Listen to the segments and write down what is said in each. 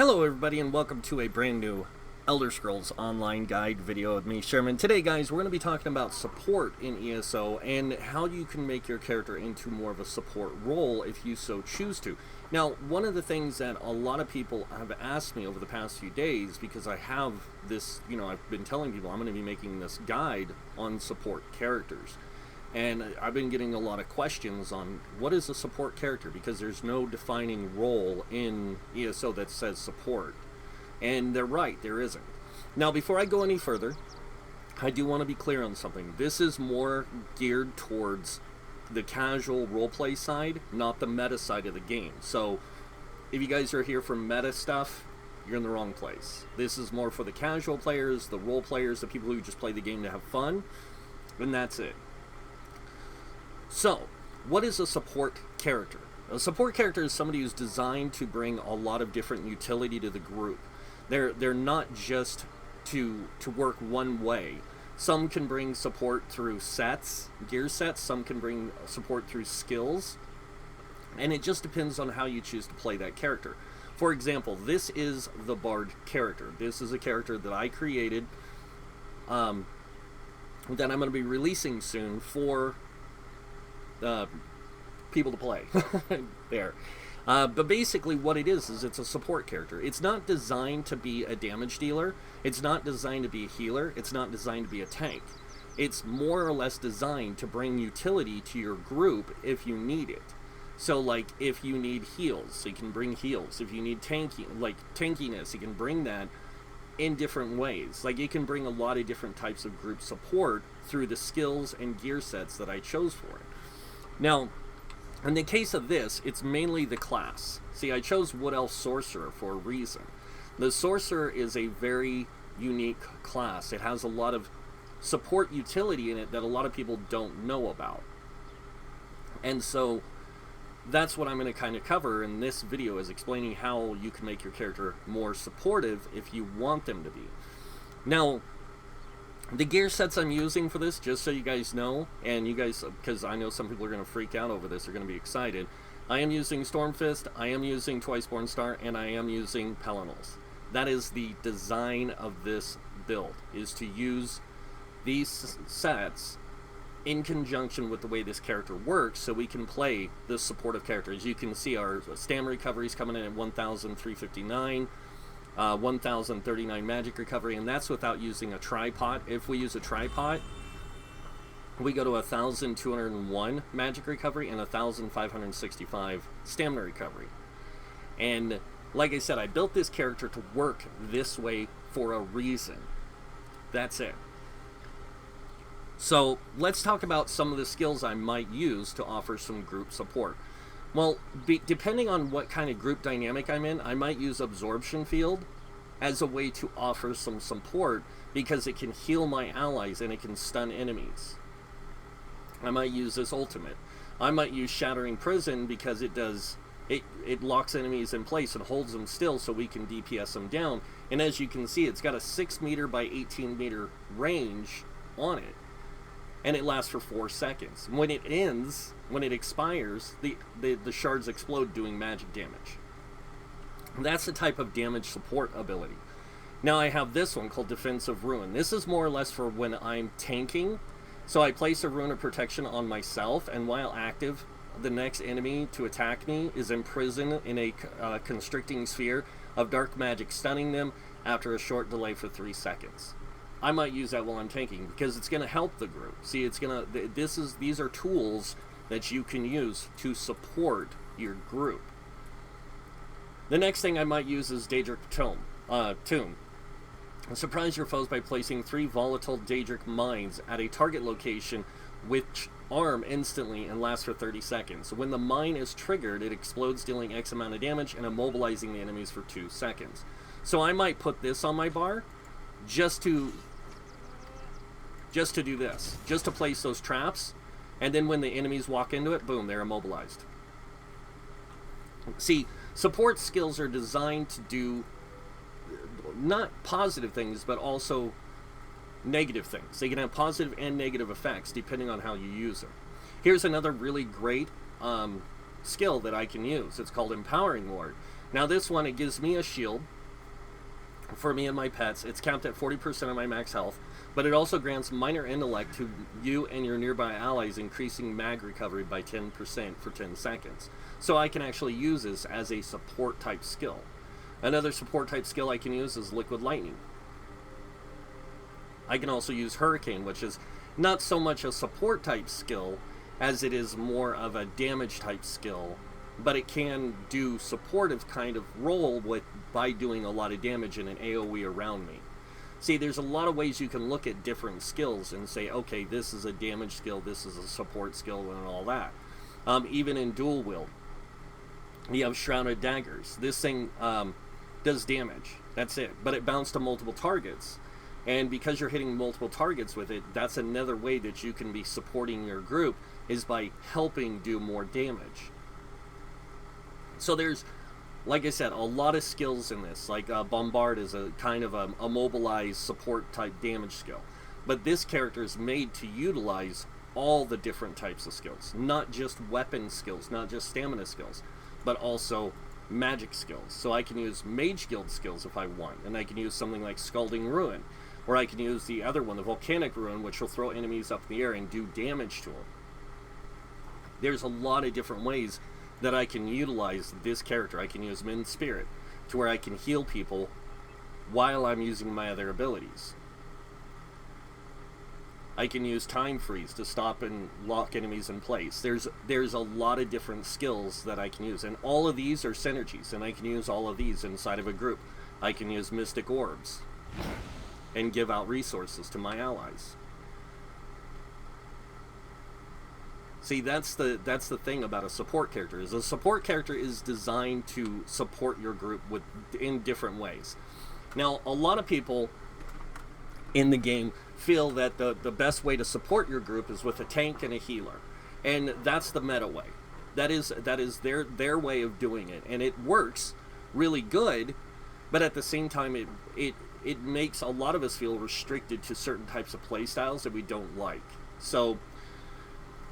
Hello everybody and welcome to a brand new Elder Scrolls Online Guide video with me, Sherman. Today guys, we're going to be talking about support in ESO and how you can make your character into more of a support role if you so choose to. Now, one of the things that a lot of people have asked me over the past few days, because I have this, I've been telling people I'm going to be making this guide on support characters. And I've been getting a lot of questions on what is a support character, because there's no defining role in ESO that says support. And they're right, there isn't. Now, before I go any further, I do want to be clear on something. This is more geared towards the casual roleplay side, not the meta side of the game. So, if you guys are here for meta stuff, you're in the wrong place. This is more for the casual players, the role players, the people who just play the game to have fun, and that's it. So, what is a support character? A support character is somebody who's designed to bring a lot of different utility to the group. They're not just to work one way. Some can bring support through sets, gear sets. Some can bring support through skills. And it just depends on how you choose to play that character. For example, this is the Bard character. This is a character that I created that I'm going to be releasing soon for people to play. There. But basically what it is it's a support character. It's not designed to be a damage dealer. It's not designed to be a healer. It's not designed to be a tank. It's more or less designed to bring utility to your group if you need it. So like if you need heals, you can bring heals. If you need tankiness, you can bring that in different ways. Like you can bring a lot of different types of group support through the skills and gear sets that I chose for it. Now, in the case of this, it's mainly the class. See, I chose Wood Elf Sorcerer for a reason. The Sorcerer is a very unique class. It has a lot of support utility in it that a lot of people don't know about. And so, that's what I'm going to kind of cover in this video, is explaining how you can make your character more supportive if you want them to be. Now, the gear sets I'm using for this, just so you guys know, and you guys, because I know some people are going to freak out over this, are going to be excited, I am using Stormfist, I am using Twiceborn Star, and I am using Pelinals. That is the design of this build, is to use these sets in conjunction with the way this character works, so we can play this supportive character. As you can see, our stamina recovery is coming in at 1,359. 1,039 magic recovery, and that's without using a tripod. If we use a tripod, we go to 1,201 magic recovery and 1,565 stamina recovery. And like I said, I built this character to work this way for a reason. That's it. So let's talk about some of the skills I might use to offer some group support. Well, depending on what kind of group dynamic I'm in, I might use Absorption Field as a way to offer some support, because it can heal my allies and it can stun enemies. I might use this ultimate. I might use Shattering Prison, because it locks enemies in place and holds them still so we can DPS them down. And as you can see, it's got a 6 meter by 18 meter range on it. And it lasts for 4 seconds. When it ends, when it expires, the shards explode, doing magic damage. That's the type of damage support ability. Now I have this one called Defensive Ruin. This is more or less for when I'm tanking. So I place a Rune of Protection on myself, and while active, the next enemy to attack me is imprisoned in a constricting sphere of dark magic, stunning them after a short delay for 3 seconds. I might use that while I'm tanking, because it's going to help the group. See, these are tools that you can use to support your group. The next thing I might use is Daedric Tomb. Surprise your foes by placing 3 volatile Daedric mines at a target location, which arm instantly and last for 30 seconds. When the mine is triggered, it explodes, dealing X amount of damage and immobilizing the enemies for 2 seconds. So I might put this on my bar just to do this, just to place those traps, and then when the enemies walk into it, boom, they're immobilized. See, support skills are designed to do not positive things, but also negative things. They can have positive and negative effects depending on how you use them. Here's another really great skill that I can use. It's called Empowering Ward. Now this one, it gives me a shield for me and my pets. It's capped at 40% of my max health, but it also grants minor intellect to you and your nearby allies, increasing mag recovery by 10% for 10 seconds. So I can actually use this as a support type skill. Another support type skill I can use is Liquid Lightning. I can also use Hurricane, which is not so much a support type skill as it is more of a damage type skill, but it can do supportive kind of role by doing a lot of damage in an AoE around me. See, there's a lot of ways you can look at different skills and say, okay, this is a damage skill, this is a support skill, and all that. Even in dual wield, you have Shrouded Daggers. This thing does damage, that's it, but it bounced to multiple targets. And because you're hitting multiple targets with it, that's another way that you can be supporting your group, is by helping do more damage. So there's, like I said, a lot of skills in this. Like Bombard is a kind of a mobilized support type damage skill. But this character is made to utilize all the different types of skills. Not just weapon skills, not just stamina skills, but also magic skills. So I can use Mage Guild skills if I want. And I can use something like Scalding Ruin. Or I can use the other one, the Volcanic Ruin, which will throw enemies up in the air and do damage to them. There's a lot of different ways that I can utilize this character. I can use Min Spirit to where I can heal people while I'm using my other abilities. I can use Time Freeze to stop and lock enemies in place. There's a lot of different skills that I can use, and all of these are synergies, and I can use all of these inside of a group. I can use Mystic Orbs and give out resources to my allies. See, that's the thing about a support character, is a support character is designed to support your group in different ways. Now, a lot of people in the game feel that the best way to support your group is with a tank and a healer. And that's the meta way. That is their way of doing it. And it works really good, but at the same time it makes a lot of us feel restricted to certain types of play styles that we don't like. So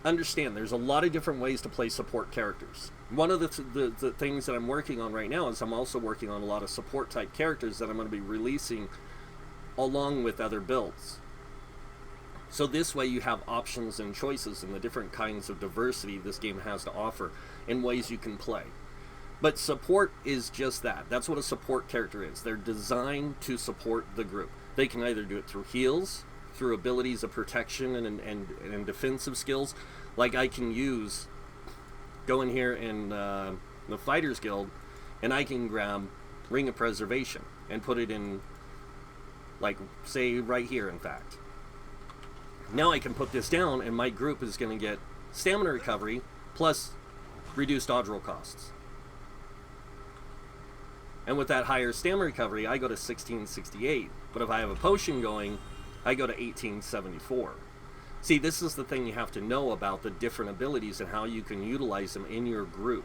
understand, there's a lot of different ways to play support characters. One of the things that I'm working on right now is I'm also working on a lot of support type characters that I'm going to be releasing along with other builds. So this way you have options and choices in the different kinds of diversity this game has to offer in ways you can play. But support is just that. That's what a support character is. They're designed to support the group. They can either do it through heals, through abilities of protection and defensive skills. Like I can go in here in the Fighters Guild, and I can grab Ring of Preservation and put it in, like, say right here, in fact. Now I can put this down, and my group is going to get stamina recovery plus reduced dodge roll costs. And with that higher stamina recovery, I go to 1668. But if I have a potion going, I go to 1874. See, this is the thing you have to know about the different abilities and how you can utilize them in your group.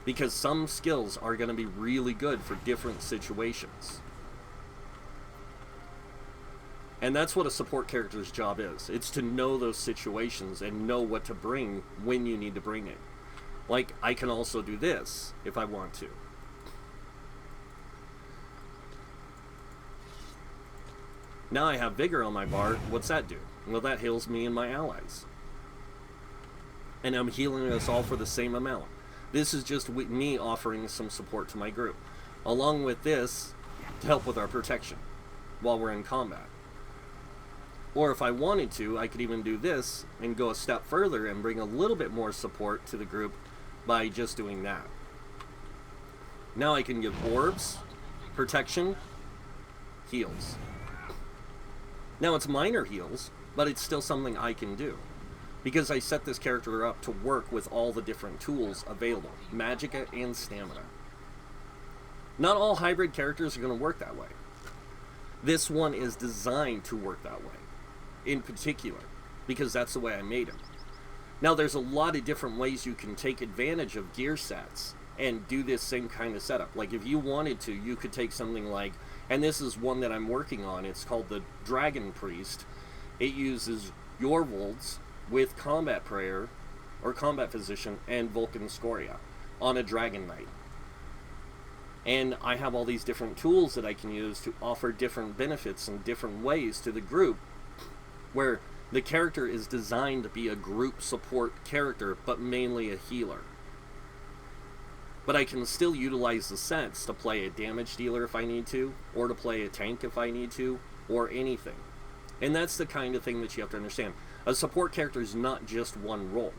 Because some skills are going to be really good for different situations. And that's what a support character's job is. It's to know those situations and know what to bring when you need to bring it. Like, I can also do this if I want to. Now I have Vigor on my bar. What's that do? Well, that heals me and my allies. And I'm healing us all for the same amount. This is just me offering some support to my group. Along with this, to help with our protection while we're in combat. Or if I wanted to, I could even do this and go a step further and bring a little bit more support to the group by just doing that. Now I can give orbs, protection, heals. Now it's minor heals, but it's still something I can do. Because I set this character up to work with all the different tools available. Magicka and stamina. Not all hybrid characters are going to work that way. This one is designed to work that way. In particular. Because that's the way I made him. Now there's a lot of different ways you can take advantage of gear sets and do this same kind of setup. Like if you wanted to, you could take something like, and this is one that I'm working on, it's called the Dragon Priest. It uses Yorvolds with Combat Prayer, or Combat Physician, and Vulcan Scoria on a Dragon Knight. And I have all these different tools that I can use to offer different benefits in different ways to the group, where the character is designed to be a group support character, but mainly a healer. But I can still utilize the sets to play a damage dealer if I need to, or to play a tank if I need to, or anything. And that's the kind of thing that you have to understand. A support character is not just one role.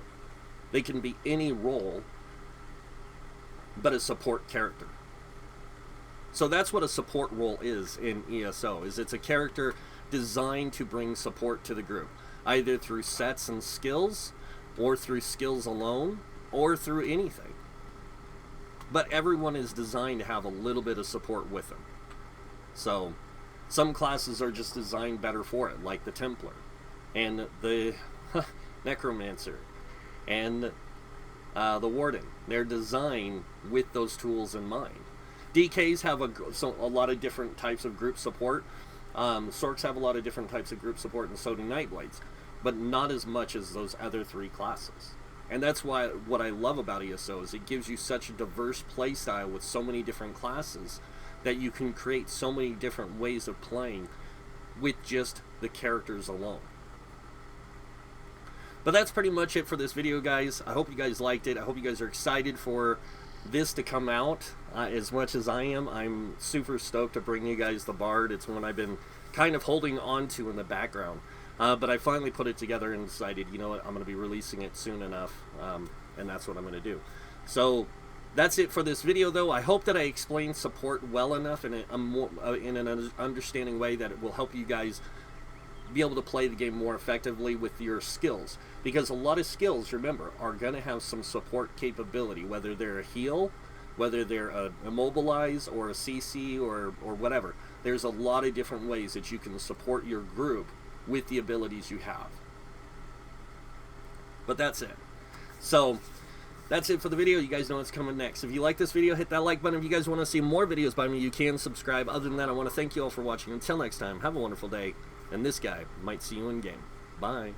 They can be any role, but a support character. So that's what a support role is in ESO, is it's a character designed to bring support to the group, either through sets and skills, or through skills alone, or through anything. But everyone is designed to have a little bit of support with them. So some classes are just designed better for it, like the Templar, and the Necromancer, and the Warden. They're designed with those tools in mind. DKs have a lot of different types of group support. Sorks have a lot of different types of group support, and so do Nightblades, but not as much as those other three classes. And that's why what I love about ESO is it gives you such a diverse playstyle with so many different classes that you can create so many different ways of playing with just the characters alone. But that's pretty much it for this video, guys. I hope you guys liked it. I hope you guys are excited for this to come out as much as I am. I'm super stoked to bring you guys the Bard. It's one I've been kind of holding on to in the background. But I finally put it together and decided, you know what, I'm going to be releasing it soon enough, and that's what I'm going to do. So that's it for this video, though. I hope that I explained support well enough in an understanding way that it will help you guys be able to play the game more effectively with your skills. Because a lot of skills, remember, are going to have some support capability, whether they're a heal, whether they're a immobilize, or a CC, or whatever. There's a lot of different ways that you can support your group with the abilities you have. But that's it. So that's it for the video. You guys know what's coming next. If you like this video, hit that like button. If you guys want to see more videos by me, you can subscribe. Other than that, I want to thank you all for watching. Until next time, have a wonderful day. And this guy might see you in game. Bye.